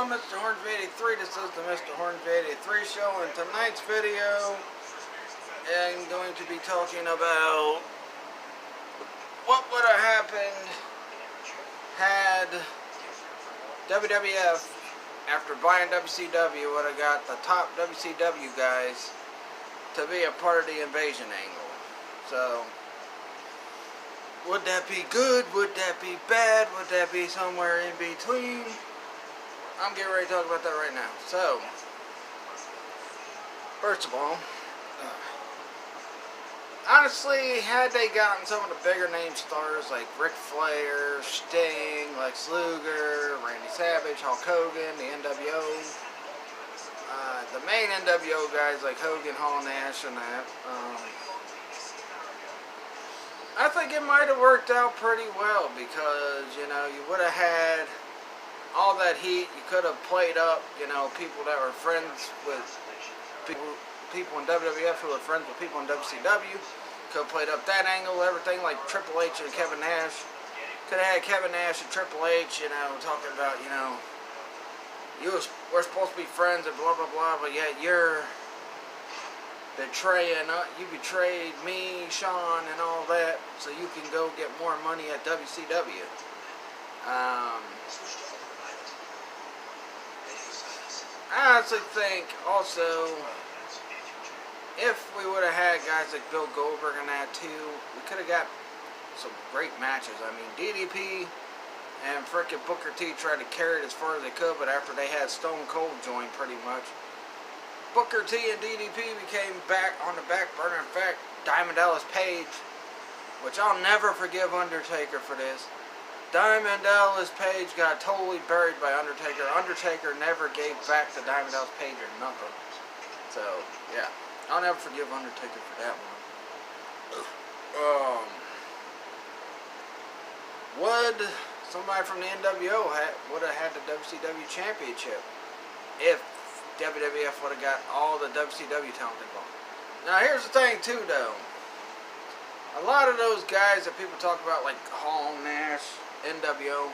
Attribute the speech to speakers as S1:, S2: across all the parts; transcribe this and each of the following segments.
S1: I'm Mr. Hornsby83. This is the Mr. Hornsby83 show, and tonight's video I'm going to be talking about what would have happened had WWF, after buying WCW, would have got the top WCW guys to be a part of the invasion angle. So, would that be good? Would that be bad? Would that be somewhere in between? I'm getting ready to talk about that right now. So, first of all, honestly, had they gotten some of the bigger name stars like Ric Flair, Sting, Lex Luger, Randy Savage, Hulk Hogan, the NWO, the main NWO guys like Hogan, Hall, Nash, and that, I think it might have worked out pretty well because, you know, you would have had all that heat. You could have played up, you know, people that were friends with people in WWF who were friends with people in WCW. Could have played up that angle, everything like Triple H and Kevin Nash. Could have had Kevin Nash and Triple H, you know, talking about, you know, we're supposed to be friends and blah, blah, blah, but yet you're betraying, you betrayed me, Sean, and all that, so you can go get more money at WCW. I honestly think also, if we would have had guys like Bill Goldberg and that too, we could have got some great matches. I mean, DDP and frickin' Booker T tried to carry it as far as they could, but after they had Stone Cold join pretty much, Booker T and DDP became back on the back burner. In fact, Diamond Dallas Page, which I'll never forgive Undertaker for this, Diamond Dallas Page got totally buried by Undertaker. Undertaker never gave back to Diamond Dallas Page or nothing. So, yeah. I'll never forgive Undertaker for that one. Would somebody from the NWO would have had the WCW Championship if WWF would have got all the WCW talent involved? Now, here's the thing, too, though. A lot of those guys that people talk about, like Hall, Nash, NWO,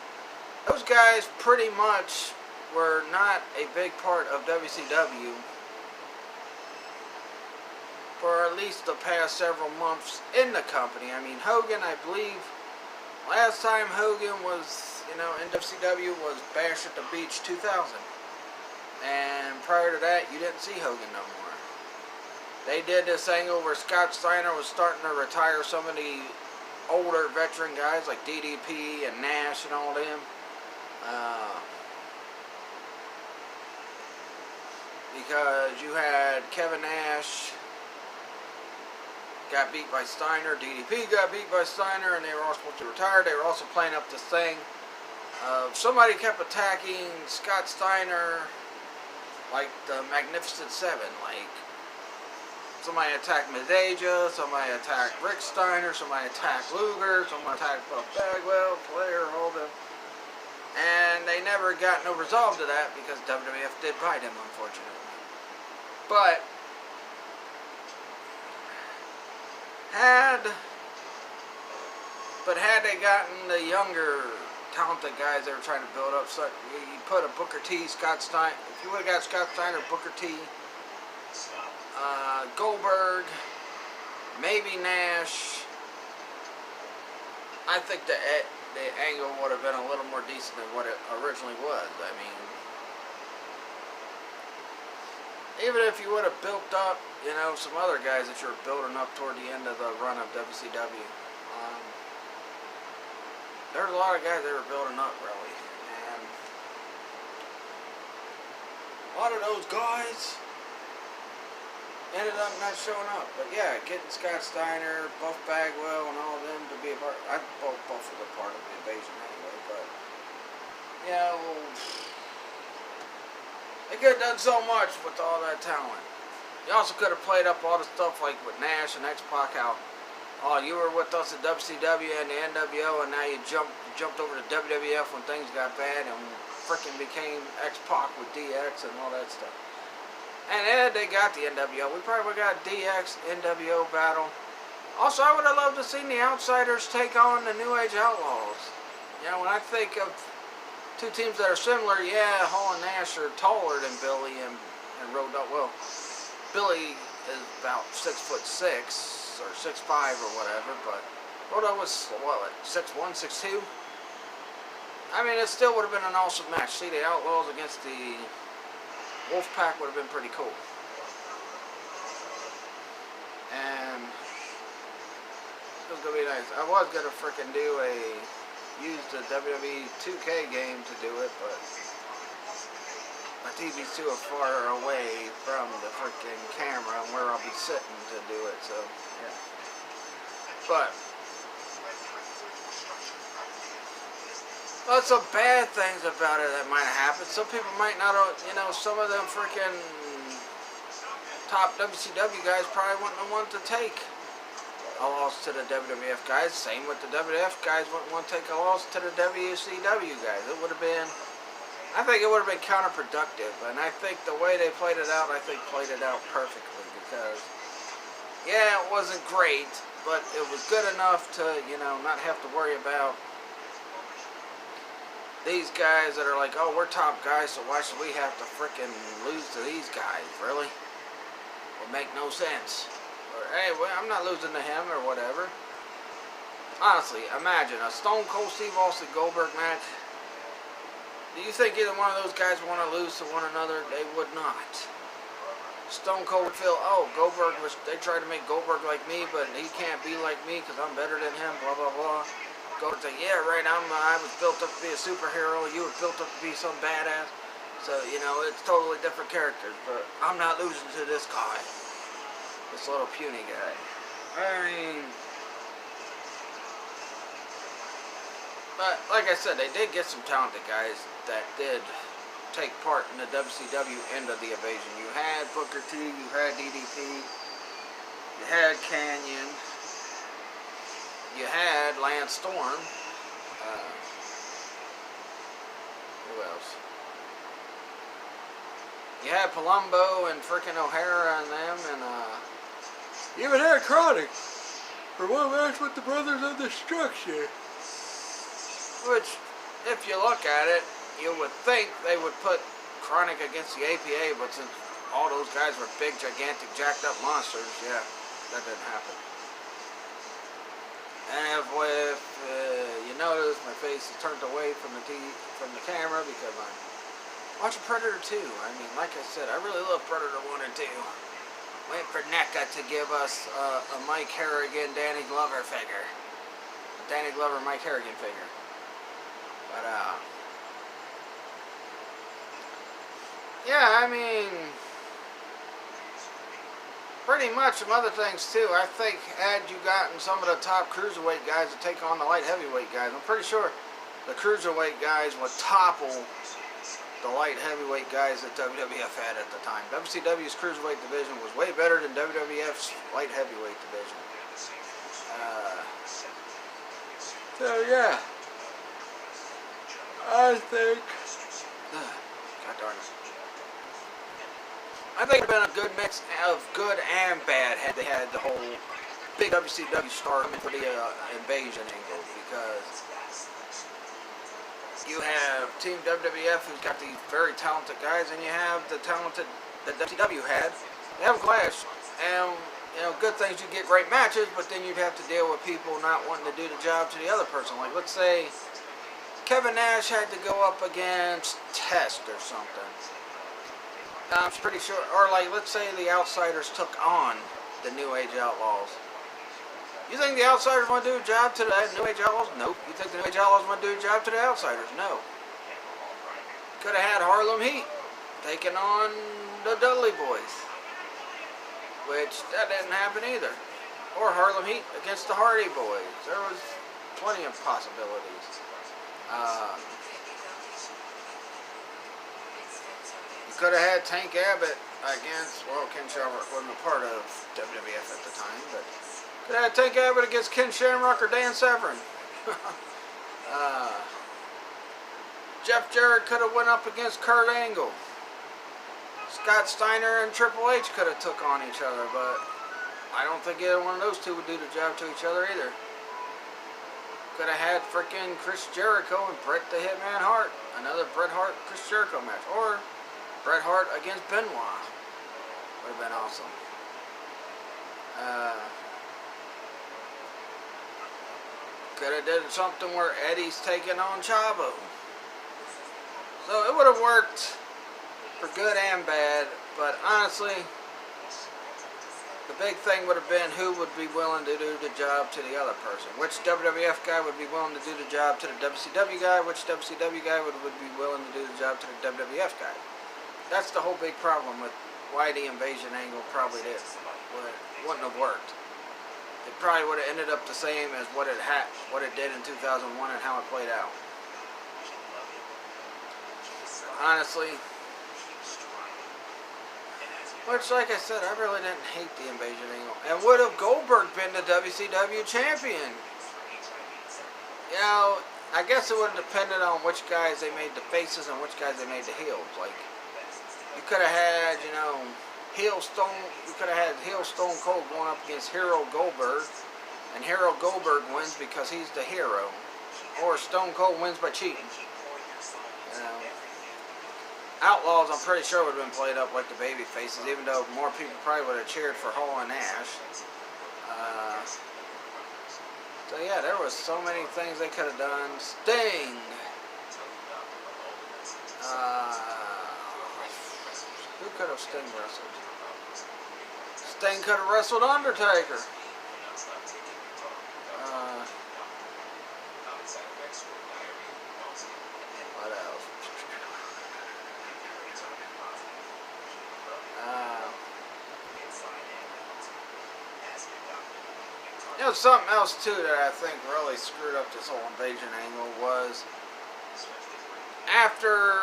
S1: those guys pretty much were not a big part of WCW for at least the past several months in the company. I mean, Hogan, I believe, last time Hogan was, you know, in WCW was Bash at the Beach 2000. And prior to that, you didn't see Hogan no more. They did this angle where Scott Steiner was starting to retire some of the older veteran guys like DDP and Nash and all them. Because you had Kevin Nash got beat by Steiner, DDP got beat by Steiner, and they were all supposed to retire. They were also playing up this thing. Somebody kept attacking Scott Steiner like the Magnificent Seven. Like, somebody attacked Madeja, somebody attacked Rick Steiner, somebody attacked Luger, somebody attacked Buff Bagwell, Flair, all them. And they never got no resolve to that because WWF did buy them, unfortunately. But had they gotten the younger, talented guys they were trying to build up, so you put a Booker T, Scott Steiner, if you would have got Scott Steiner, Booker T, Goldberg, maybe Nash, I think the angle would have been a little more decent than what it originally was. I mean, even if you would have built up, you know, some other guys that you're building up toward the end of the run of WCW, there's a lot of guys they were building up, really, and a lot of those guys ended up not showing up. But yeah, getting Scott Steiner, Buff Bagwell, and all of them to be a part. Both of them part of the invasion anyway. But you know, they could have done so much with all that talent. You also could have played up all the stuff like with Nash and X-Pac. How, oh, you were with us at WCW and the NWO, and now you jumped over to WWF when things got bad and freaking became X-Pac with DX and all that stuff. And then they got the NWO. We probably got DX NWO battle. Also, I would have loved to see the Outsiders take on the New Age Outlaws. You know, when I think of two teams that are similar. Yeah, Hall and Nash are taller than Billy and Road Dogg. Well, Billy is about 6'6" or 6'5" or whatever, but Road Dogg was what, 6'1", 6'2". I mean, it still would have been an awesome match. See, the Outlaws against the Wolfpack would have been pretty cool. And it was going to be nice. I was going to freaking use the WWE 2K game to do it, but my TV's too far away from the freaking camera and where I'll be sitting to do it, so, yeah. But lots of bad things about it that might have happened. Some people might not, some of them freaking top WCW guys probably wouldn't have wanted to take a loss to the WWF guys. Same with the WWF guys wouldn't want to take a loss to the WCW guys. It would have been, I think it would have been counterproductive. And I think the way they played it out, played it out perfectly. Because, yeah, it wasn't great, but it was good enough to, not have to worry about these guys that are like, oh, we're top guys, so why should we have to frickin' lose to these guys, really? Would make no sense. Or, hey, well, I'm not losing to him, or whatever. Honestly, imagine a Stone Cold Steve Austin Goldberg match. Do you think either one of those guys want to lose to one another? They would not. Stone Cold would feel, oh, they tried to make Goldberg like me, but he can't be like me because I'm better than him, blah, blah, blah. Goldberg say, yeah, right, I was built up to be a superhero, you were built up to be some badass. So, it's totally different characters, but I'm not losing to this guy. This little puny guy. I mean, but like I said, they did get some talented guys that did take part in the WCW end of the invasion. You had Booker T, you had DDP, you had Canyon, you had Lance Storm. Who else? You had Palumbo and frickin' O'Hara and them, and you even had Chronic for one match with the Brothers of Destruction. Which, if you look at it, you would think they would put Chronic against the APA, but since all those guys were big, gigantic, jacked up monsters, yeah, that didn't happen. And if you notice, my face is turned away from the camera because I'm watching Predator 2. I mean, like I said, I really love Predator 1 and 2. Waiting for NECA to give us a Mike Harrigan, Danny Glover figure. A Danny Glover, Mike Harrigan figure. But, yeah, I mean, pretty much some other things too. I think had you gotten some of the top cruiserweight guys to take on the light heavyweight guys, I'm pretty sure the cruiserweight guys would topple the light heavyweight guys that WWF had at the time. WCW's cruiserweight division was way better than WWF's light heavyweight division. So yeah, I think, God darn it. I think it would have been a good mix of good and bad had they had the whole big WCW star for the invasion angle, because you have Team WWF who's got these very talented guys, and you have the talented that WCW had. They have a clash, and good things, you get great matches, but then you'd have to deal with people not wanting to do the job to the other person. Like, let's say Kevin Nash had to go up against Test or something. I'm pretty sure, or like, let's say the Outsiders took on the New Age Outlaws. You think the Outsiders want to do a job to the New Age Outlaws? Nope. You think the New Age Outlaws want to do a job to the Outsiders? No. Could have had Harlem Heat taking on the Dudley Boys, which that didn't happen either. Or Harlem Heat against the Hardy Boys. There was plenty of possibilities. Could have had Tank Abbott against, well, Ken Shamrock wasn't a part of WWF at the time, but could have had Tank Abbott against Ken Shamrock or Dan Severn. Jeff Jarrett could have went up against Kurt Angle. Scott Steiner and Triple H could have took on each other, but I don't think either one of those two would do the job to each other either. could have had freaking Chris Jericho and Bret the Hitman Hart. Another Bret Hart, Chris Jericho match. Or Bret Hart against Benoit. Would have been awesome. Could have did something where Eddie's taking on Chavo. So it would have worked for good and bad. But honestly, the big thing would have been who would be willing to do the job to the other person. Which WWF guy would be willing to do the job to the WCW guy. Which WCW guy would be willing to do the job to the WWF guy. That's the whole big problem with why the invasion angle probably did. Wouldn't have worked. It probably would have ended up the same as what it did in 2001 and how it played out. Honestly, which, like I said, I really didn't hate the invasion angle. And would have Goldberg been the WCW champion? You know, I guess it would have depended on which guys they made the faces and which guys they made the heels. Like, you could have had, you know, you could have had heel Stone Cold going up against Hero Goldberg, and Hero Goldberg wins because he's the hero, or Stone Cold wins by cheating. You know, Outlaws, I'm pretty sure would have been played up like the baby faces, even though more people probably would have cheered for Hall and Nash. So yeah, there was so many things they could have done. Sting. Who could have Sting wrestled? Sting could have wrestled Undertaker. What else? You know, something else too that I think really screwed up this whole invasion angle was after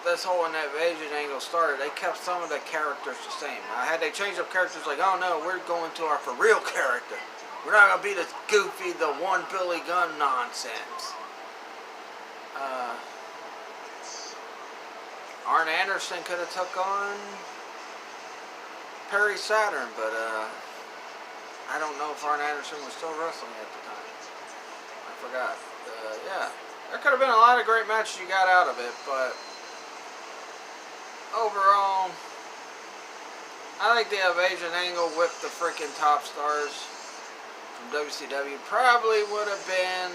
S1: this whole invasion angle started, they kept some of the characters the same. Now, had they changed up characters, like, oh no, we're going to our for real character. We're not gonna be this goofy, the one Billy Gunn nonsense. Arn Anderson could have took on Perry Saturn, but I don't know if Arn Anderson was still wrestling at the time. I forgot. Yeah, there could have been a lot of great matches you got out of it, but overall, I think the invasion angle with the freaking top stars from WCW probably would have been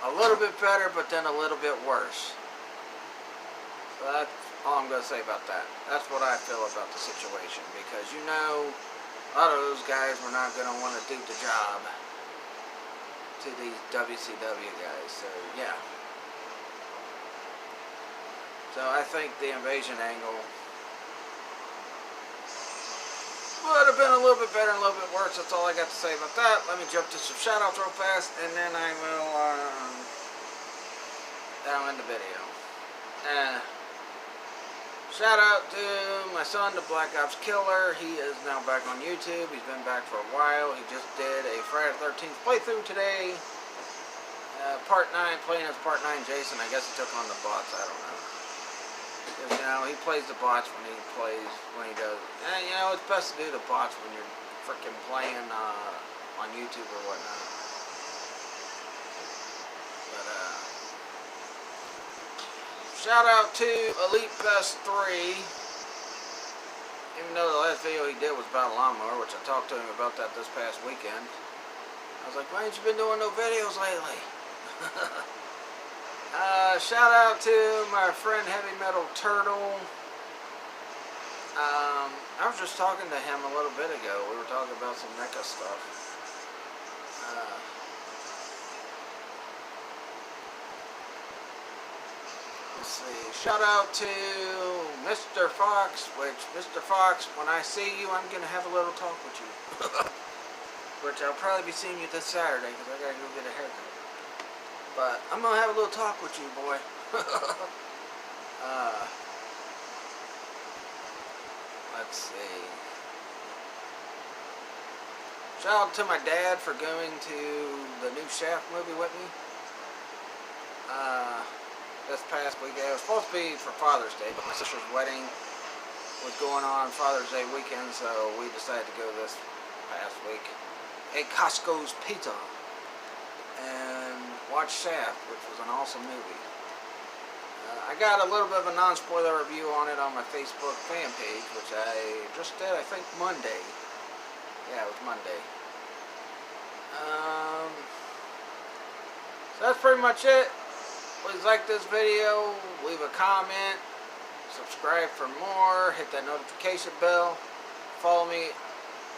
S1: a little bit better, but then a little bit worse. So that's all I'm going to say about that. That's what I feel about the situation, because you know a lot of those guys were not going to want to do the job to these WCW guys. So yeah. So I think the invasion angle would have been a little bit better and a little bit worse. That's all I got to say about that. Let me jump to some shout-outs real fast, and then I will end the video. Shout out to my son, the Black Ops Killer. He is now back on YouTube. He's been back for a while. He just did a Friday the 13th playthrough today. Part 9, playing as Part 9 Jason. I guess he took on the bots. I don't know. Because, you know, he plays the bots when he does. And, you know, it's best to do the bots when you're freaking playing on YouTube or whatnot. But, shout out to Elite Best 3. Even though the last video he did was about a lawnmower, which I talked to him about that this past weekend. I was like, why ain't you been doing no videos lately? Shout out to my friend Heavy Metal Turtle. I was just talking to him a little bit ago. We were talking about some NECA stuff. Let's see. Shout out to Mr. Fox, which, Mr. Fox, when I see you, I'm going to have a little talk with you. Which I'll probably be seeing you this Saturday, because I got to go get a haircut. But I'm going to have a little talk with you, boy. Let's see. Shout out to my dad for going to the new Shaft movie with me. This past weekend. It was supposed to be for Father's Day, but my sister's wedding was going on Father's Day weekend, so we decided to go this past week. Ate Costco's pizza. and watch Shaft, which was an awesome movie. I got a little bit of a non-spoiler review on it on my Facebook fan page, which I just did, I think, Monday. Yeah, it was Monday. So that's pretty much it. Please like this video, leave a comment, subscribe for more, hit that notification bell, follow me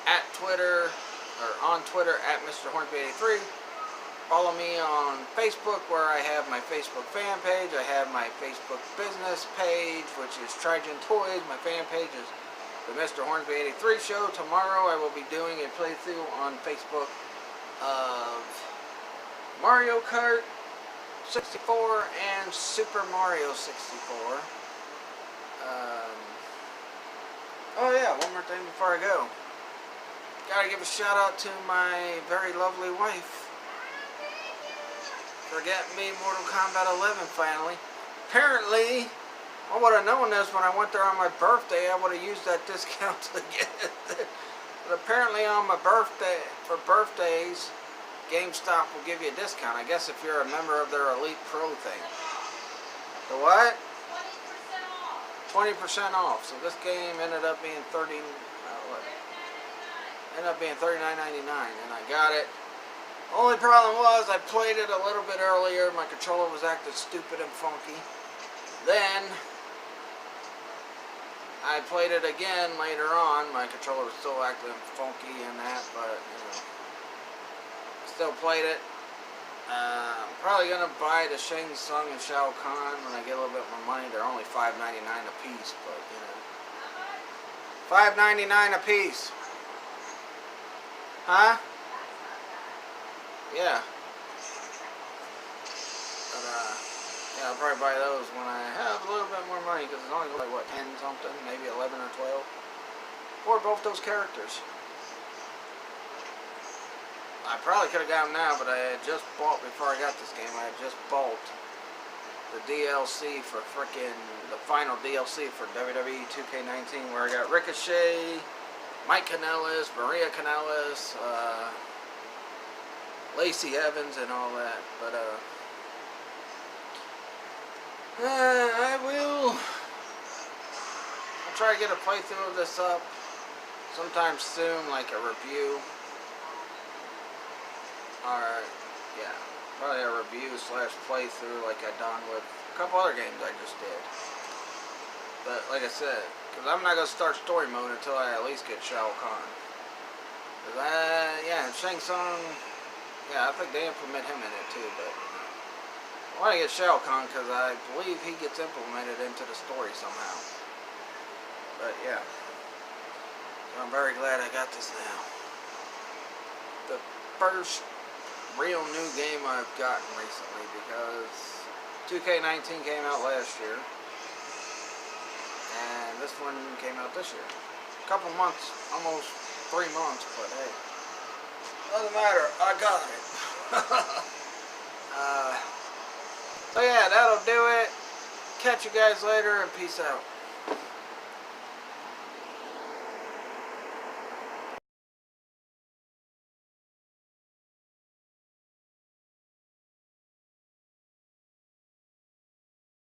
S1: at Twitter, or on Twitter at Mr. Hornsby83. Follow me on Facebook, where I have my Facebook fan page. I have my Facebook business page, which is Trigen Toys. My fan page is the Mr. Hornsby83 Show. Tomorrow I will be doing a playthrough on Facebook of Mario Kart 64 and Super Mario 64. Oh yeah, one more thing before I go. Gotta give a shout out to my very lovely wife for getting me Mortal Kombat 11 finally. Apparently, I would have known this when I went there on my birthday. I would have used that discount to get it. But apparently on my birthday, for birthdays, GameStop will give you a discount. I guess if you're a member of their Elite Pro thing. The what? 20% off. So this game ended up being $39.99, and I got it. Only problem was I played it a little bit earlier. My controller was acting stupid and funky. Then I played it again later on. My controller was still acting funky and that, but you know, still played it. I'm probably gonna buy the Shang Tsung and Shao Kahn when I get a little bit more money. They're only $5.99 a piece, but you know, $5.99 a piece. Huh? Yeah. But, yeah, I'll probably buy those when I have a little bit more money, because it's only like, what, 10 something, maybe 11 or 12. For both those characters. I probably could have got them now, but I had just bought, before I got this game, I had just bought the DLC for the final DLC for WWE 2K19, where I got Ricochet, Mike Kanellis, Maria Kanellis, Lacey Evans and all that, but I'll try to get a playthrough of this up sometime soon, like a review, or yeah, probably a review / playthrough like I done with a couple other games I just did. But like I said, because I'm not gonna start story mode until I at least get Shao Kahn. Yeah, Shang Tsung. Yeah, I think they implement him in it too, but I want to get Shao Kahn because I believe he gets implemented into the story somehow. But yeah, so I'm very glad I got this now. The first real new game I've gotten recently, because 2K19 came out last year, and this one came out this year. A couple months, almost 3 months, but hey. Doesn't matter, I got it. So yeah, that'll do it. Catch you guys later, and peace out.